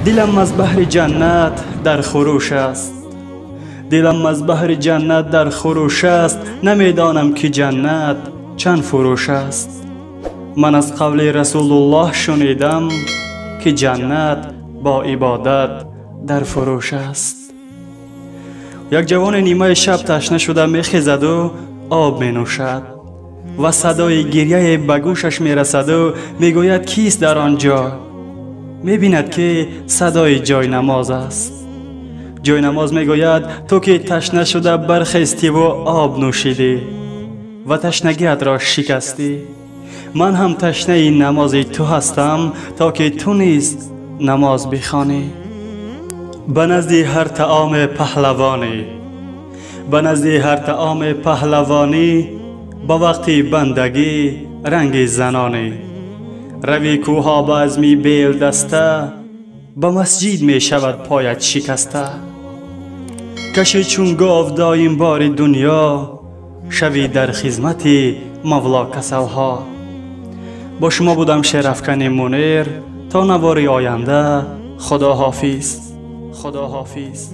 دلم از بحر جنت در خروش است، دلم از بحر جنت در خروش است. نمیدانم که جنت چند فروش است. من از قول رسول الله شنیدم که جنت با عبادت در فروش است. یک جوان نیمه شب تشنه شده میخیزد و آب می نوشد و صدای گریه به گوشش می رسد و میگوید کیست در آنجا؟ میبیند که صدای جای نماز است. جای نماز میگوید تو که تشنه شده برخیستی و آب نوشیدی و تشنگیت را شکستی. من هم تشنه این نماز تو هستم تا که تو نیز نماز بخوانی. به نزد هر طعام پهلوانی، به نزد هر طعام پهلوانی، با وقتی بندگی رنگ زنانی. روی کوها به عزمی بیل دسته، به مسجد می شود پایت شکسته. کشی چون گاو دایم بار دنیا، شوی در خدمت مولا کسوها. با شما بودم شعرافکن منیر. تا نوار آینده، خدا حافظ. خدا حافظ.